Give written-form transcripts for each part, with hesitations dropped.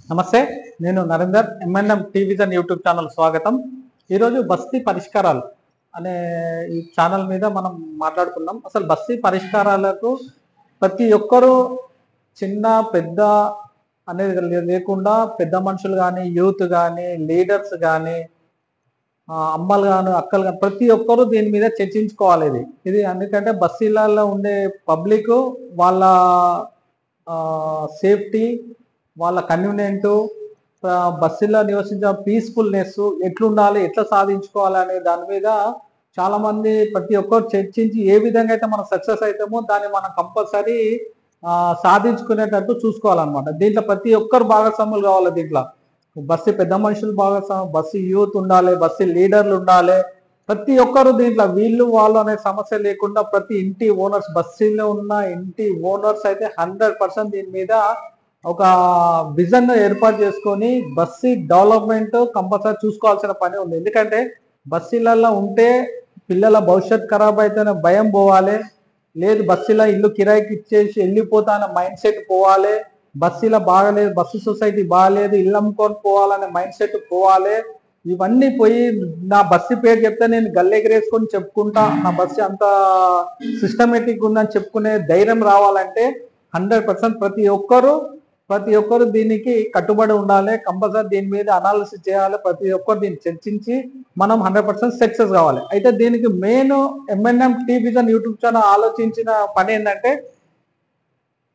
నమస్తే, నేను Narender. M&M టీవిజన్ YouTube channel స్వాగతం. ఈరోజు బస్తీ పరిష్కారాలు అనే ఈ ఛానల్ మీద మనం మాట్లాడుకున్నాం. అసలు బస్తీ పరిష్కారాలకు ప్రతి ఒక్కరూ చిన్న పెద్ద అనేది లేకుండా పెద్ద మనుషులు కానీ, యూత్ కానీ, లీడర్స్ కానీ, అమ్మలు కానీ, అక్కలు కానీ ప్రతి ఒక్కరూ దీని మీద చర్చించుకోవాలి. ఇది ఎందుకంటే బస్తీలలో ఉండే పబ్లిక్ వాళ్ళ సేఫ్టీ, వాళ్ళ కన్వీనియంట్, బస్సులో నివసించే పీస్ఫుల్నెస్ ఎట్లుండాలి, ఎట్లా సాధించుకోవాలి అనే దాని మీద చాలా మంది ప్రతి ఒక్కరు చర్చించి ఏ విధంగా అయితే మనం సక్సెస్ అవుతామో దాన్ని మనం కంపల్సరీ సాధించుకునేటట్టు చూసుకోవాలన్నమాట. దీంట్లో ప్రతి ఒక్కరు భాగస్వాములు కావాలి. దీంట్లో బస్సు పెద్ద మనుషులు భాగస్వామ్యం, బస్సు యూత్ ఉండాలి, బస్సు లీడర్లు ఉండాలి. ప్రతి ఒక్కరు దీంట్లో వీళ్ళు వాళ్ళు అనే సమస్య లేకుండా ప్రతి ఇంటి ఓనర్స్, బస్సులో ఉన్న ఇంటి ఓనర్స్ అయితే 100% దీని మీద ఒక విజన్ ఏర్పాటు చేసుకొని బస్సు డెవలప్మెంట్ కంపల్సరీ చూసుకోవాల్సిన పని ఉంది. ఎందుకంటే బస్సులలో ఉంటే పిల్లల భవిష్యత్ ఖరాబ్ అయితేనే భయం పోవాలి, లేదు బస్సులో ఇల్లు కిరాయికి ఇచ్చేసి వెళ్ళిపోతానే మైండ్ సెట్ పోవాలి, బస్సులో బాగలేదు, బస్సు సొసైటీ బాగలేదు, ఇల్లు అమ్ముకొని పోవాలనే మైండ్ సెట్ పోవాలి. ఇవన్నీ పోయి నా బస్సు పేరు చెప్తే నేను గల్లెగరేసుకొని చెప్పుకుంటా, నా బస్సు అంత సిస్టమేటిక్ ఉందని చెప్పుకునే ధైర్యం రావాలంటే 100% ప్రతి ఒక్కరు దీనికి కట్టుబడి ఉండాలి. కంపల్సరీ దీని మీద అనాలిసిస్ చేయాలి. ప్రతి ఒక్కరు దీన్ని చర్చించి మనం 100% సక్సెస్ కావాలి. అయితే దీనికి మెయిన్ ఎంఎన్ఎం టీవిజన్ యూట్యూబ్ ఛానల్ ఆలోచించిన పని ఏంటంటే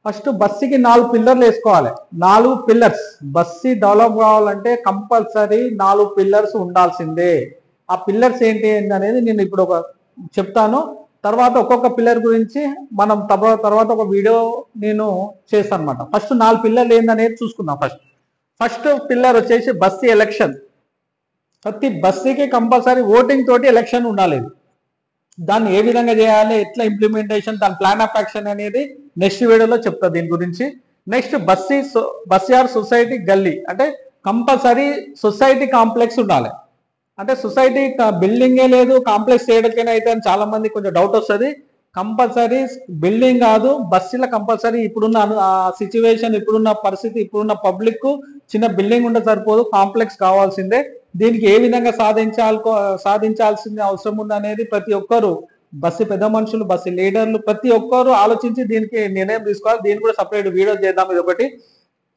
ఫస్ట్ బస్సుకి 4 పిల్లర్లు వేసుకోవాలి. 4 పిల్లర్స్ బస్సు డెవలప్ కావాలంటే కంపల్సరీ 4 పిల్లర్స్ ఉండాల్సిందే. ఆ పిల్లర్స్ ఏంటి అనేది నేను ఇప్పుడు ఒక చెప్తాను. తర్వాత ఒక్కొక్క పిల్లర్ గురించి మనం తర్వాత ఒక వీడియో నేను చేస్తాను అనమాట. ఫస్ట్ 4 పిల్లర్లు ఏందనేది చూసుకుందాం. ఫస్ట్ పిల్లర్ వచ్చేసి బస్సు ఎలక్షన్. ప్రతి బస్సుకి కంపల్సరీ ఓటింగ్ తోటి ఎలక్షన్ ఉండాలి. దాన్ని ఏ విధంగా చేయాలి, ఎట్లా ఇంప్లిమెంటేషన్, దాని ప్లాన్ ఆఫ్ యాక్షన్ అనేది నెక్స్ట్ వీడియోలో చెప్తా దీని గురించి. నెక్స్ట్ బస్ యార్డ్ సొసైటీ గల్లీ అంటే కంపల్సరీ సొసైటీ కాంప్లెక్స్ ఉండాలి. అంటే సొసైటీ బిల్డింగే లేదు కాంప్లెక్స్ చేయడానికైనా అయితే అని చాలా మంది కొంచెం డౌట్ వస్తుంది. కంపల్సరీ బిల్డింగ్ కాదు, బస్సులో కంపల్సరీ ఇప్పుడున్న సిచ్యువేషన్, ఇప్పుడున్న పరిస్థితి, ఇప్పుడున్న పబ్లిక్ చిన్న బిల్డింగ్ ఉంటే సరిపోదు, కాంప్లెక్స్ కావాల్సిందే. దీనికి ఏ విధంగా సాధించాల్సిన అవసరం ఉంది అనేది ప్రతి ఒక్కరు బస్సు పెద్ద మనుషులు, బస్సు లీడర్లు ప్రతి ఒక్కరు ఆలోచించి దీనికి నిర్ణయం తీసుకోవాలి. దీనికి కూడా సపరేట్ వీడియో చేద్దాం. ఇది ఒకటి.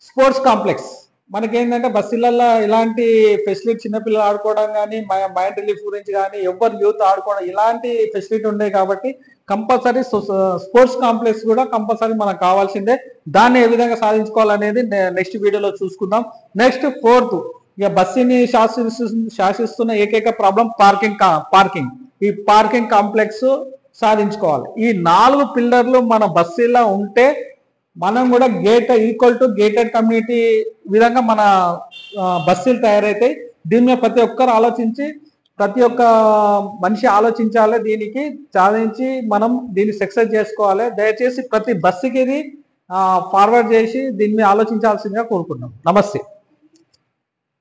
స్పోర్ట్స్ కాంప్లెక్స్ మనకేంటంటే బస్సులలో ఇలాంటి ఫెసిలిటీ చిన్నపిల్లలు ఆడుకోవడం కానీ, మైండ్ రిలీఫ్ గురించి కానీ, ఎవరు యూత్ ఆడుకోవడం ఇలాంటి ఫెసిలిటీ ఉన్నాయి కాబట్టి కంపల్సరీ స్పోర్ట్స్ కాంప్లెక్స్ కూడా కంపల్సరీ మనకు కావాల్సిందే. దాన్ని ఏ విధంగా సాధించుకోవాలనేది నెక్స్ట్ వీడియోలో చూసుకుందాం. నెక్స్ట్ 4th, ఇక బస్సుని శాసిస్తున్న ఏకైక ప్రాబ్లం పార్కింగ్. ఈ పార్కింగ్ కాంప్లెక్స్ సాధించుకోవాలి. ఈ 4 పిల్లర్లు మన బస్సులో ఉంటే మనం కూడా ఈక్వల్ టు గేటెడ్ కమ్యూనిటీ విధంగా మన బస్సులు తయారైతాయి. దీని మీద ప్రతి ఒక్కరు ఆలోచించి ప్రతి ఒక్క మనిషి ఆలోచించాలి. దీనికి సాధించి మనం దీన్ని సక్సెస్ చేసుకోవాలి. దయచేసి ప్రతి బస్సుకి ఇది ఫార్వర్డ్ చేసి దీన్ని ఆలోచించాల్సిందిగా కోరుకుంటున్నాం. నమస్తే.